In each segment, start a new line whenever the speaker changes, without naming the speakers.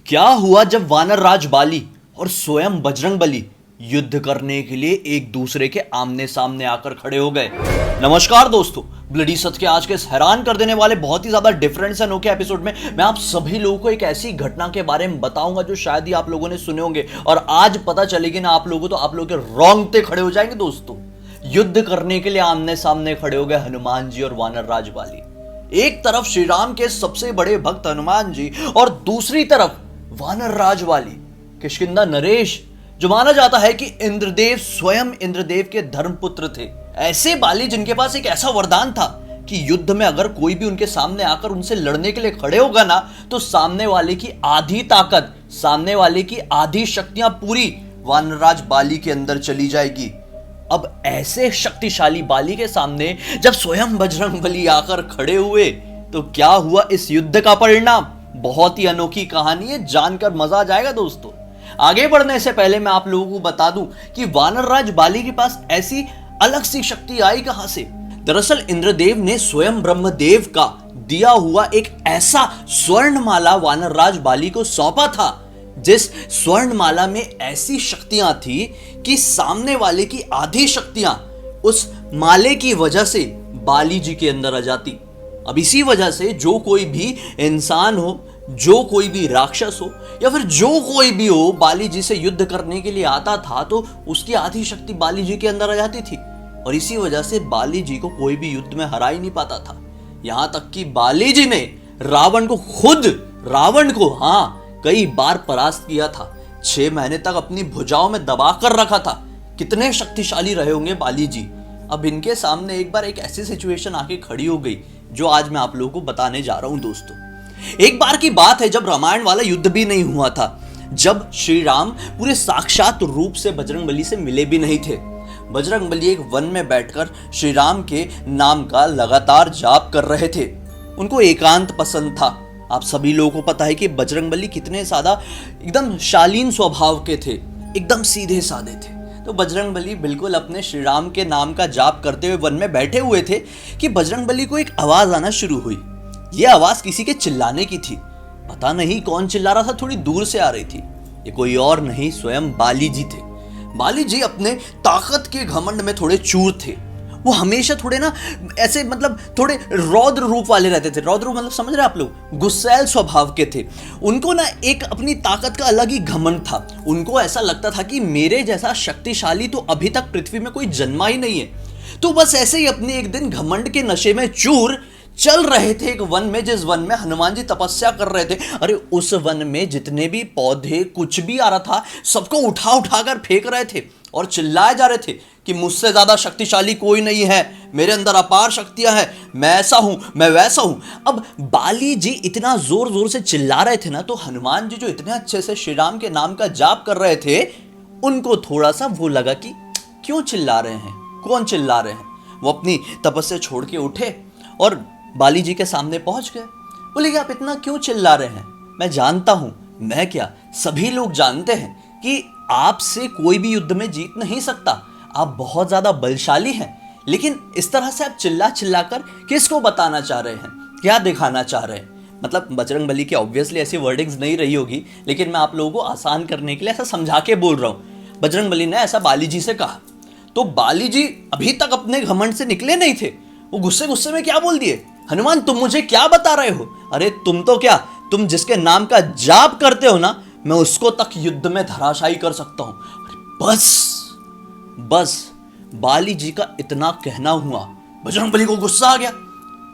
क्या हुआ जब वानरराज बाली और स्वयं बजरंगबली युद्ध करने के लिए एक दूसरे के आमने सामने आकर खड़े हो गए। नमस्कार दोस्तों, ब्लडी सत्य के आज के इस हैरान कर देने वाले बहुत ही ज्यादा डिफरेंट से अनोखे एपिसोड में मैं आप सभी लोगों को एक ऐसी घटना के बारे में बताऊंगा जो शायद ही आप लोगों ने सुने होंगे, और आज पता चलेगी ना आप लोगों को तो आप लोगों के रोंगटे खड़े हो जाएंगे। दोस्तों, युद्ध करने के लिए आमने सामने खड़े हो गए हनुमान जी और वानरराज बाली। एक तरफ श्री राम के सबसे बड़े भक्त हनुमान जी और दूसरी तरफ वानरराज बाली किष्किंधा नरेश, जो माना जाता है कि इंद्रदेव स्वयं इंद्रदेव के धर्मपुत्र थे। ऐसे बाली जिनके पास एक ऐसा वरदान था कि युद्ध में अगर कोई भी उनके सामने आकर उनसे लड़ने के लिए खड़े होगा ना, तो सामने वाले की आधी ताकत, सामने वाले की आधी शक्तियां पूरी वानरराज बाली के अंदर चली जाएगी। अब ऐसे शक्तिशाली बाली के सामने जब स्वयं बजरंगबली आकर खड़े हुए तो क्या हुआ इस युद्ध का परिणाम? बहुत ही अनोखी कहानी है, जानकर मजा आ जाएगा। दोस्तों, आगे बढ़ने से पहले मैं आप लोगों को बता दूं कि वानरराज बाली के पास ऐसी अलग सी शक्ति आई कहां से। दरअसल इंद्रदेव ने स्वयं ब्रह्मदेव का दिया हुआ एक ऐसा स्वर्णमाला वानरराज बाली को सौंपा था, जिस स्वर्णमाला में ऐसी शक्तियां थी कि सामने वाले की आधी शक्तियां उस माले की वजह से बाली जी के अंदर आ जाती। अब इसी वजह से जो कोई भी इंसान हो, जो कोई भी राक्षस हो या फिर जो कोई भी हो, बाली जी से युद्ध करने के लिए आता था तो उसकी आधी शक्ति बाली जी के अंदर आ जाती थी, और इसी वजह से बाली जी को कोई भी युद्ध में हरा ही नहीं पाता था। यहां तक कि बाली जी ने रावण को कई बार परास्त किया था। 6 महीने तक अपनी भुजाओं में दबा कर रखा था। कितने शक्तिशाली रहे होंगे बाली जी। अब इनके सामने एक बार एक ऐसी सिचुएशन आके खड़ी हो गई जो आज मैं आप लोगों को बताने जा रहा हूं। दोस्तों, एक बार की बात है जब रामायण वाला युद्ध भी नहीं हुआ था, जब श्री राम पूरे साक्षात रूप से बजरंगबली से मिले भी नहीं थे। बजरंगबली एक वन में बैठकर श्री राम के नाम का लगातार जाप कर रहे थे। उनको एकांत पसंद था। आप सभी लोगों को पता है कि बजरंगबली कितने सादा एकदम शालीन स्वभाव के थे, एकदम सीधे साधे थे। तो बजरंगबली बिल्कुल अपने श्री राम के नाम का जाप करते हुए वन में बैठे हुए थे कि बजरंगबली को एक आवाज आना शुरू हुई। यह आवाज किसी के चिल्लाने की थी। पता नहीं कौन चिल्ला रहा था, थोड़ी दूर से आ रही थी। ये कोई और नहीं, स्वयं बाली जी थे। बाली जी अपने ताकत के घमंड में थोड़े चूर थे। वो हमेशा थोड़े ना ऐसे थोड़े रौद्र रूप वाले रहते थे। रौद्र रूप समझ रहे आप लोग, गुस्सैल स्वभाव के थे। उनको ना एक अपनी ताकत का अलग ही घमंड था। उनको ऐसा लगता था कि मेरे जैसा शक्तिशाली तो अभी तक पृथ्वी में कोई जन्मा ही नहीं है। तो बस ऐसे ही अपने एक दिन घमंड के नशे में चूर चल रहे थे एक वन में, जिस वन में हनुमान जी तपस्या कर रहे थे। अरे उस वन में जितने भी पौधे कुछ भी आ रहा था, सबको उठा उठा कर फेंक रहे थे और चिल्लाए जा रहे थे कि मुझसे ज्यादा शक्तिशाली कोई नहीं है, मेरे अंदर अपार शक्तियां हैं, मैं ऐसा हूं, मैं वैसा हूं। अब बाली जी इतना जोर जोर से चिल्ला रहे थे ना, तो हनुमान जी जो इतने अच्छे से श्री राम के नाम का जाप कर रहे थे, उनको थोड़ा सा वो लगा कि क्यों चिल्ला रहे हैं, कौन चिल्ला रहे हैं। वो अपनी तपस्या छोड़ के उठे और बाली जी के सामने पहुंच गए। बोले कि आप इतना क्यों चिल्ला रहे हैं? मैं जानता हूं, मैं क्या, सभी लोग जानते हैं कि आपसे कोई भी युद्ध में जीत नहीं सकता। आप बहुत ज्यादा बलशाली हैं, लेकिन इस तरह से आप चिल्ला चिल्ला कर किसको बताना चाह रहे हैं, क्या दिखाना चाह रहे हैं? मतलब बजरंगबली की ऑब्वियसली ऐसी वर्डिंग्स नहीं रही होगी, लेकिन मैं आप लोगों को आसान करने के लिए ऐसा समझा के बोल रहा हूं। बजरंगबली ने ऐसा बाली जी से कहा, तो बाली जी अभी तक अपने घमंड से निकले नहीं थे। वो गुस्से गुस्से में क्या बोल दिए, हनुमान तुम मुझे क्या बता रहे हो? अरे तुम तो क्या, तुम जिसके नाम का जाप करते हो ना, मैं उसको तक युद्ध में धराशायी कर सकता हूं। बस बाली जी का इतना कहना हुआ, बजरंगबली को गुस्सा आ गया।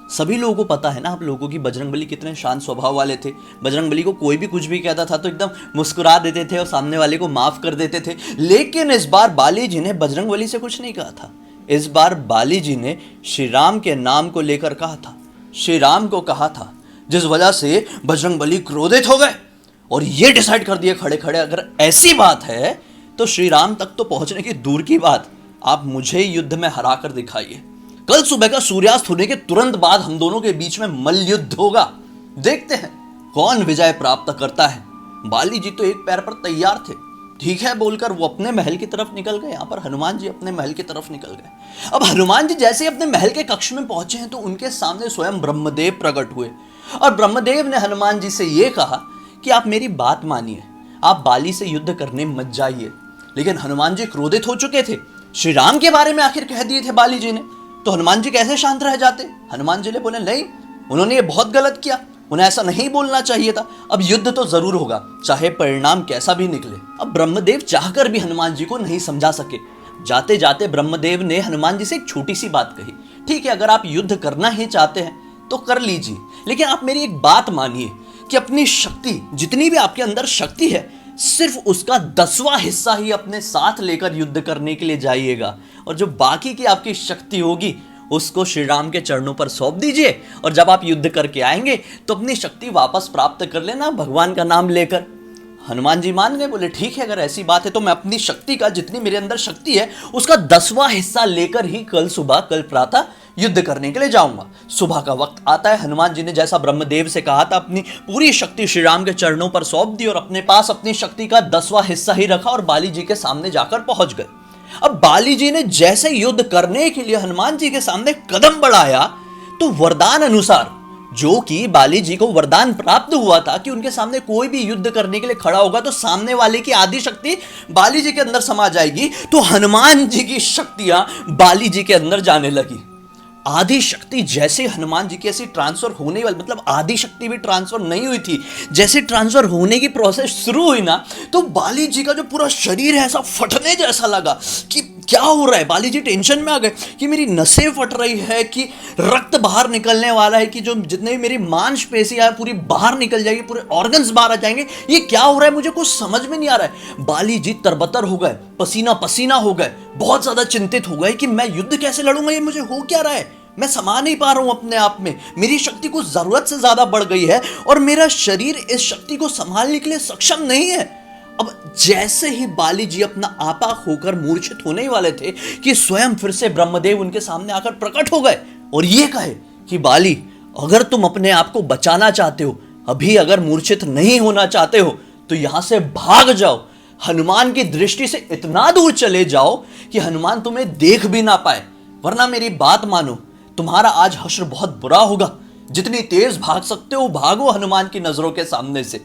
सभी लोगों को पता है ना आप लोगों की बजरंगबली कितने शांत स्वभाव वाले थे। बजरंगबली को कोई भी कुछ भी कहता था तो एकदम मुस्कुरा देते थे और सामने वाले को माफ कर देते थे। लेकिन इस बार बाली जी ने बजरंगबली से कुछ नहीं कहा था। इस बार बाली जी ने श्री राम के नाम को लेकर कहा था, श्री राम को कहा था, जिस वजह से बजरंगबली क्रोधित हो गए और ये डिसाइड कर दिए खड़े खड़े, अगर ऐसी बात है तो श्री राम तक तो पहुंचने की दूर की बात, आप मुझे युद्ध में हरा कर दिखाइए। कल सुबह का सूर्यास्त होने के तुरंत बाद हम दोनों के बीच में मल्ल युद्ध होगा। देखते हैं कौन विजय प्राप्त करता है। बाली जी तो एक पैर पर तैयार थे। ठीक है बोलकर वो अपने महल की तरफ निकल गए। यहां पर हनुमान जी अपने महल की तरफ निकल गए। अब हनुमान जी जैसे अपने महल के कक्ष में पहुंचे हैं तो उनके सामने स्वयं ब्रह्मदेव प्रकट हुए और ब्रह्मदेव ने हनुमान जी से यह कहा कि आप मेरी बात मानिए, आप बाली से युद्ध करने मत जाइए। लेकिन हनुमान जी क्रोधित हो चुके थे, श्री राम के बारे में आखिर कह दिए थे बाली जी ने, तो हनुमान जी कैसे शांत रह जाते। हनुमान जी ने बोले नहीं, उन्होंने ये बहुत गलत किया, उन्हें ऐसा नहीं बोलना चाहिए था। अब युद्ध तो जरूर होगा, चाहे परिणाम कैसा भी निकले। अब ब्रह्मदेव चाहकर भी हनुमान जी को नहीं समझा सके। जाते जाते ब्रह्मदेव ने हनुमान जी से एक छोटी सी बात कही, ठीक है, अगर आप युद्ध करना ही चाहते हैं तो कर लीजिए, लेकिन आप मेरी एक बात मानिए कि अपनी शक्ति, जितनी भी आपके अंदर शक्ति है, सिर्फ उसका 10वां हिस्सा ही अपने साथ लेकर युद्ध करने के लिए जाइएगा, और जो बाकी की आपकी शक्ति होगी उसको श्री राम के चरणों पर सौंप दीजिए, और जब आप युद्ध करके आएंगे तो अपनी शक्ति वापस प्राप्त कर लेना भगवान का नाम लेकर। हनुमान जी मान गए, बोले ठीक है, अगर ऐसी बात है तो मैं अपनी शक्ति का, जितनी मेरे अंदर शक्ति है, उसका 10वां हिस्सा लेकर ही कल सुबह, कल प्रातः युद्ध करने के लिए जाऊंगा। सुबह का वक्त आता है, हनुमान जी ने जैसा ब्रह्मदेव से कहा था अपनी पूरी शक्ति श्री राम के चरणों पर सौंप दी और अपने पास अपनी शक्ति का 10वां हिस्सा ही रखा और बाली जी के सामने जाकर पहुंच गए। अब बाली जी ने जैसे युद्ध करने के लिए हनुमान जी के सामने कदम बढ़ाया, तो वरदान अनुसार, जो कि बाली जी को वरदान प्राप्त हुआ था कि उनके सामने कोई भी युद्ध करने के लिए खड़ा होगा तो सामने वाले की आदि शक्ति बाली जी के अंदर समा जाएगी, तो हनुमान जी की शक्तियां बाली जी के अंदर जाने लगी। आदि शक्ति जैसे हनुमान जी की ऐसी ट्रांसफर होने वाली, मतलब आदि शक्ति भी ट्रांसफर नहीं हुई थी, जैसे ट्रांसफर होने की प्रोसेस शुरू हुई ना, तो बाली जी का जो पूरा शरीर है ऐसा फटने जैसा लगा कि क्या हो रहा है। बाली जी टेंशन में आ गए कि मेरी नसें फट रही है, कि रक्त बाहर निकलने वाला है, कि जो जितने भी मेरी मांसपेशियां है पूरी बाहर निकल जाएगी, पूरे ऑर्गन्स बाहर आ जाएंगे, ये क्या हो रहा है, मुझे कुछ समझ में नहीं आ रहा है। बाली जी तरबतर हो गए, पसीना पसीना हो गए, बहुत ज्यादा चिंतित हो गए कि मैं युद्ध कैसे लड़ूंगा, ये मुझे हो क्या रहा है, मैं समा नहीं पा रहा हूं अपने आप में, मेरी शक्ति कुछ जरूरत से ज्यादा बढ़ गई है और मेरा शरीर इस शक्ति को संभालने के लिए सक्षम नहीं है। अब जैसे ही बाली जी अपना आपा होकर मूर्छित होने वाले थे कि स्वयं फिर से ब्रह्मदेव उनके सामने आकर प्रकट हो गए और ये कहे कि बाली, अगर तुम अपने आप को बचाना चाहते हो, अभी अगर मूर्छित नहीं होना चाहते हो, तो यहां से भाग जाओ, हनुमान की दृष्टि से इतना दूर चले जाओ कि हनुमान तुम्हें देख भी ना पाए, वरना मेरी बात मानो, तुम्हारा आज हश्र बहुत बुरा होगा। जितनी तेज भाग सकते हो भागो हनुमान की नजरों के सामने से।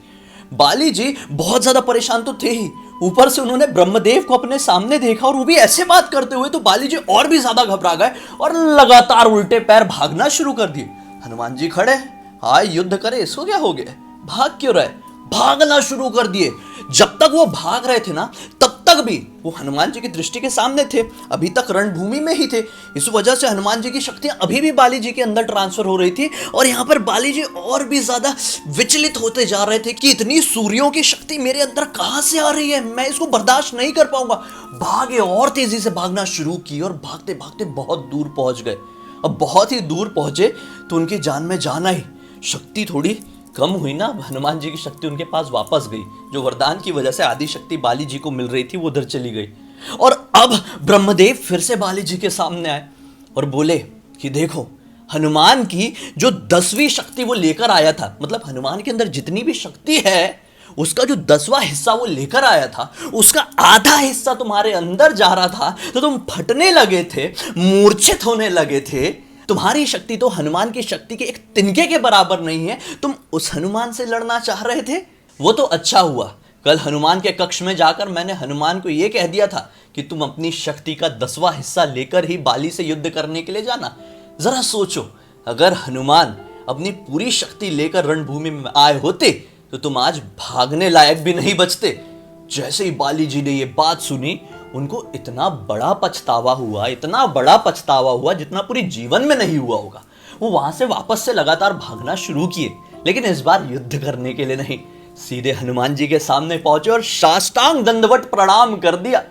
बाली जी बहुत ज्यादा परेशान तो थे ही, ऊपर से उन्होंने ब्रह्मदेव को अपने सामने देखा और वो भी ऐसे बात करते हुए, तो बाली जी और भी ज्यादा घबरा गए और लगातार उल्टे पैर भागना शुरू कर दिए। हनुमान जी खड़े, हाँ युद्ध करे, इसको क्या हो गया, भाग क्यों रहे, भागना शुरू कर दिए। जब तक वो भाग रहे थे ना, तब तक भी वो हनुमान जी की दृष्टि के सामने थे, अभी तक रणभूमि में ही थे। इस वजह से हनुमान जी की शक्तियां अभी भी बाली जी के अंदर ट्रांसफर हो रही थी और यहाँ पर बाली जी और भी ज्यादा विचलित होते जा रहे थे कि इतनी सूर्यों की शक्ति मेरे अंदर कहां से आ रही है, मैं इसको बर्दाश्त नहीं कर पाऊंगा। भागे और तेजी से भागना शुरू की और भागते भागते बहुत दूर पहुंच गए। अब बहुत ही दूर पहुंचे तो उनकी जान में जान आई, शक्ति थोड़ी कम हुई ना, हनुमान जी की शक्ति उनके पास वापस गई, जो वरदान की वजह से आदि शक्ति बाली जी को मिल रही थी वो उधर चली गई। और अब ब्रह्मदेव फिर से बाली जी के सामने आए और बोले कि देखो, हनुमान की जो 10वीं शक्ति वो लेकर आया था, मतलब हनुमान के अंदर जितनी भी शक्ति है उसका जो 10वां हिस्सा वो लेकर आया था, उसका आधा हिस्सा तुम्हारे अंदर जा रहा था, तो तुम फटने लगे थे, मूर्छित होने लगे थे। तुम्हारी शक्ति तो हनुमान की शक्ति के एक तिनके के बराबर नहीं है, तुम उस हनुमान से लड़ना चाह रहे थे। वो तो अच्छा हुआ, कल हनुमान के कक्ष में जाकर मैंने हनुमान को यह कह दिया था कि तुम अपनी शक्ति का 10वां हिस्सा लेकर ही बाली से युद्ध करने के लिए जाना। जरा सोचो, अगर हनुमान अपनी पूरी शक्ति लेकर रणभूमि में आए होते तो तुम आज भागने लायक भी नहीं बचते। जैसे ही बाली जी ने ये बात सुनी, उनको इतना बड़ा पछतावा हुआ, इतना बड़ा पछतावा हुआ जितना पूरी जीवन में नहीं हुआ होगा। वो वहां से वापस से लगातार भागना शुरू किए, लेकिन इस बार युद्ध करने के लिए नहीं, सीधे हनुमान जी के सामने पहुंचे और साष्टांग दंडवत प्रणाम कर दिया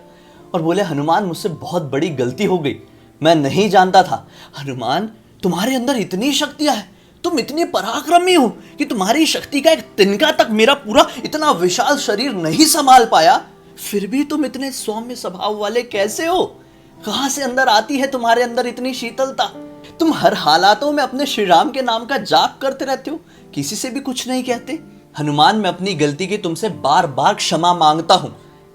और बोले, हनुमान मुझसे बहुत बड़ी गलती हो गई, मैं नहीं जानता था। हनुमान, तुम्हारे अंदर इतनी शक्तियां हैं, तुम इतनी पराक्रमी हो कि तुम्हारी शक्ति का एक तिनका तक मेरा पूरा इतना विशाल शरीर नहीं संभाल पाया, फिर भी तुम इतने सौम्य स्वभाव वाले कैसे हो? कहां से अंदर आती है तुम्हारे अंदर इतनी शीतलता? तुम हर हालातों में अपने श्री राम के नाम का जाप करते रहते हो, किसी से भी कुछ नहीं कहते। हनुमान, मैं अपनी गलती की तुमसे बार बार क्षमा मांगता हूं।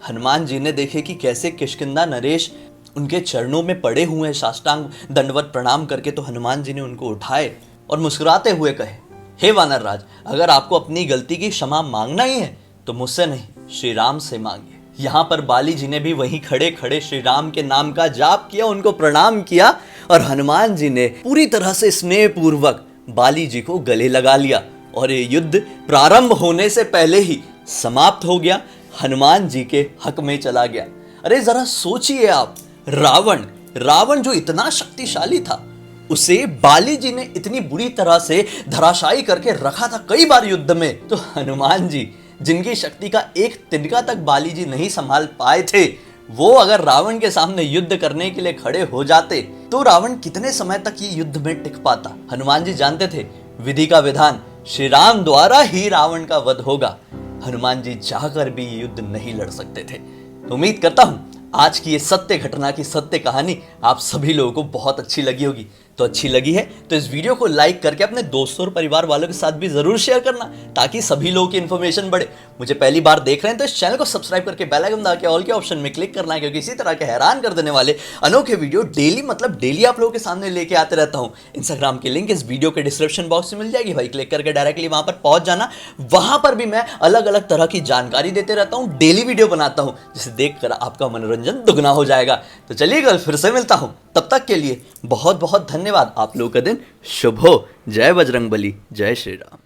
हनुमान जी ने देखे कि कैसे किष्किंधा नरेश उनके चरणों में पड़े हुए, साष्टांग दंडवत प्रणाम करके, तो हनुमान जी ने उनको उठाए और मुस्कुराते हुए कहे, हे वानर राज, अगर आपको अपनी गलती की क्षमा मांगना ही है तो मुझसे नहीं, श्री राम से मांगिए। यहाँ पर बाली जी ने भी वहीं खड़े खड़े श्री राम के नाम का जाप किया, उनको प्रणाम किया और हनुमान जी ने पूरी तरह से स्नेह पूर्वक बाली जी को गले लगा लिया और ये युद्ध प्रारंभ होने से पहले ही समाप्त हो गया, हनुमान जी के हक में चला गया। अरे जरा सोचिए आप, रावण जो इतना शक्तिशाली था, उसे बाली जी ने इतनी बुरी तरह से धराशायी करके रखा था कई बार युद्ध में, तो हनुमान जी जिनकी शक्ति का एक तिनका तक बाली जी नहीं संभाल पाए थे, वो अगर रावण के सामने युद्ध करने के लिए खड़े हो जाते तो रावण कितने समय तक ये युद्ध में टिक पाता। हनुमान जी जानते थे विधि का विधान श्री राम द्वारा ही रावण का वध होगा, हनुमान जी चाहकर भी ये युद्ध नहीं लड़ सकते थे। तो उम्मीद करता हूं आज की ये सत्य घटना की सत्य कहानी आप सभी लोगों को बहुत अच्छी लगी होगी। तो अच्छी लगी है तो इस वीडियो को लाइक करके अपने दोस्तों और परिवार वालों के साथ भी जरूर शेयर करना, ताकि सभी लोगों की इन्फॉर्मेशन बढ़े। मुझे पहली बार देख रहे हैं तो इस चैनल को सब्सक्राइब करके बेल आइकन दबा के ऑल के ऑप्शन में क्लिक करना है, क्योंकि इसी तरह के हैरान कर देने वाले अनोखे वीडियो डेली आप लोगों के सामने लेके आते रहता हूँ। इंस्टाग्राम की लिंक इस वीडियो के डिस्क्रिप्शन बॉक्स में मिल जाएगी भाई, क्लिक करके डायरेक्टली वहां पर पहुंच जाना। वहां पर भी मैं अलग अलग तरह की जानकारी देते रहता हूँ, डेली वीडियो बनाता हूँ, जिसे देखकर आपका मनोरंजन दुगना हो जाएगा। तो चलिए कल फिर से मिलता हूं, तब तक के लिए बहुत बहुत धन्यवाद। आप लोगों का दिन शुभ हो। जय बजरंगबली, जय श्री राम।